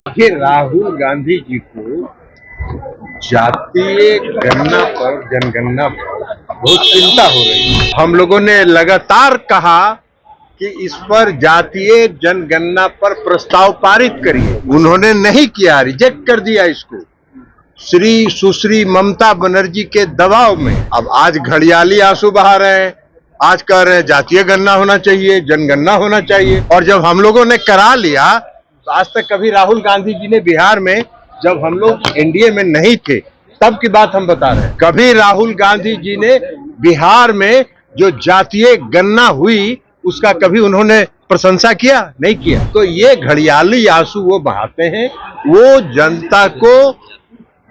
कि राहुल गांधी जी को जातीय गणना पर, जनगणना पर बहुत चिंता हो रही है। हम लोगों ने लगातार कहा कि इस पर जातीय जनगणना पर प्रस्ताव पारित करिए, उन्होंने नहीं किया, रिजेक्ट कर दिया इसको सुश्री ममता बनर्जी के दबाव में। अब आज घड़ियाली आंसू बहा रहे हैं, आज कह रहे हैं जातीय गणना होना चाहिए, जनगणना होना चाहिए। और जब हम लोगों ने करा लिया, तो आज तक कभी राहुल गांधी जी ने बिहार में, जब हम लोग एनडीए में नहीं थे तब की बात हम बता रहे हैं, कभी राहुल गांधी जी ने बिहार में जो जातीय गणना हुई उसका कभी उन्होंने प्रशंसा किया? नहीं किया। तो ये घड़ियाली आंसू वो बहाते हैं, वो जनता को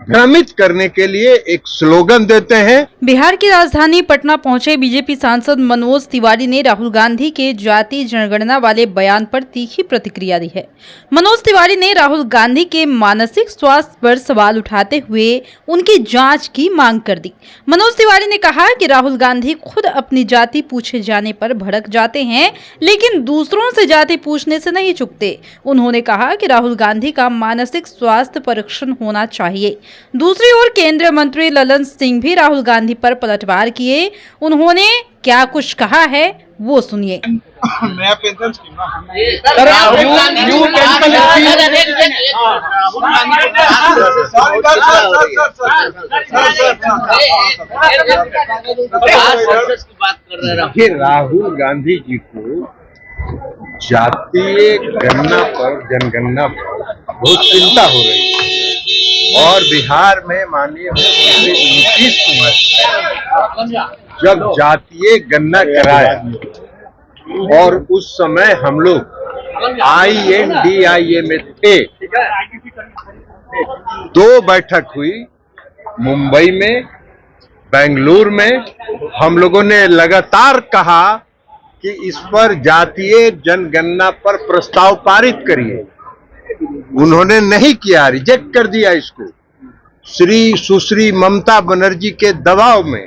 भ्रमित करने के लिए एक स्लोगन देते हैं। बिहार की राजधानी पटना पहुंचे बीजेपी सांसद मनोज तिवारी ने राहुल गांधी के जाति जनगणना वाले बयान पर तीखी प्रतिक्रिया दी है। मनोज तिवारी ने राहुल गांधी के मानसिक स्वास्थ्य पर सवाल उठाते हुए उनकी जांच की मांग कर दी। मनोज तिवारी ने कहा कि राहुल गांधी खुद अपनी जाति पूछे जाने पर भड़क जाते हैं, लेकिन दूसरों से जाति पूछने से नहीं चूकते। उन्होंने कहा कि राहुल गांधी का मानसिक स्वास्थ्य परीक्षण होना चाहिए। दूसरी ओर केंद्रीय मंत्री ललन सिंह भी राहुल गांधी पर पलटवार किए। उन्होंने क्या कुछ कहा है वो सुनिए। नया पेंशन स्कीम राहुल गांधी जी को जातीय गणना पर, जनगणना पर बहुत चिंता हो रही है। और बिहार में माननीय मुख्यमंत्री नीतीश कुमार जब जातीय गणना कराया और उस समय हम लोग INDIA में थे, 2 बैठक हुई मुंबई में, बेंगलुरु में। हम लोगों ने लगातार कहा कि इस पर जातीय जनगणना पर प्रस्ताव पारित करिए, उन्होंने नहीं किया, रिजेक्ट कर दिया इसको सुश्री ममता बनर्जी के दबाव में।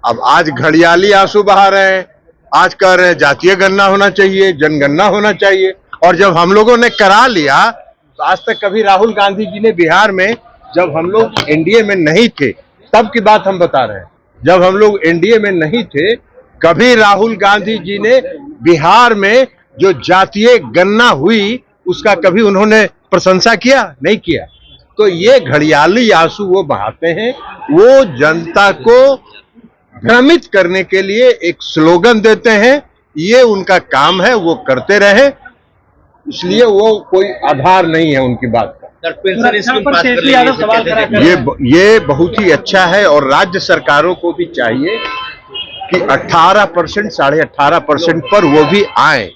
अब आज घड़ियाली आंसू बहा रहे हैं, आज कह रहे हैं जातीय गणना होना चाहिए, जनगणना होना चाहिए। और जब हम लोगों ने करा लिया, तो आज तक कभी राहुल गांधी जी ने बिहार में, जब हम लोग एनडीए में नहीं थे तब की बात हम बता रहे हैं, जब हम लोग एनडीए में नहीं थे कभी राहुल गांधी जी ने बिहार में जो जातीय गणना हुई उसका कभी उन्होंने प्रशंसा किया? नहीं किया। तो ये घड़ियाली आंसू वो बहाते हैं, वो जनता को भ्रमित करने के लिए एक स्लोगन देते हैं। ये उनका काम है, वो करते रहे, इसलिए वो कोई आधार नहीं है उनकी बात का। ये बहुत ही अच्छा है और राज्य सरकारों को भी चाहिए कि 18%, 18.5% पर वो भी आए।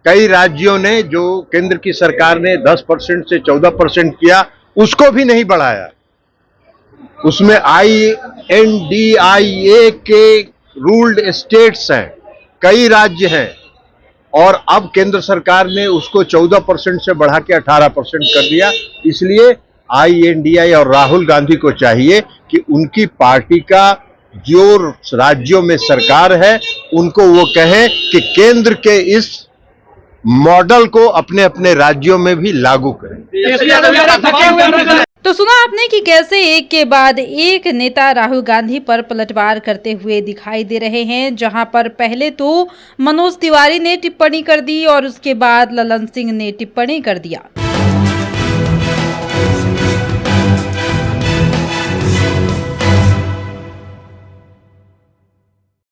कई राज्यों ने, जो केंद्र की सरकार ने 10% से 14% किया, उसको भी नहीं बढ़ाया। उसमें INDIA के रूल्ड स्टेट्स हैं, कई राज्य हैं, और अब केंद्र सरकार ने उसको 14% से बढ़ा के 18% कर दिया। इसलिए INDIA और राहुल गांधी को चाहिए कि उनकी पार्टी का जो राज्यों में सरकार है उनको वो कहें कि केंद्र के इस मॉडल को अपने अपने राज्यों में भी लागू करें। तो सुना आपने कि कैसे एक के बाद एक नेता राहुल गांधी पर पलटवार करते हुए दिखाई दे रहे हैं। जहां पर पहले तो मनोज तिवारी ने टिप्पणी कर दी और उसके बाद ललन सिंह ने टिप्पणी कर दिया।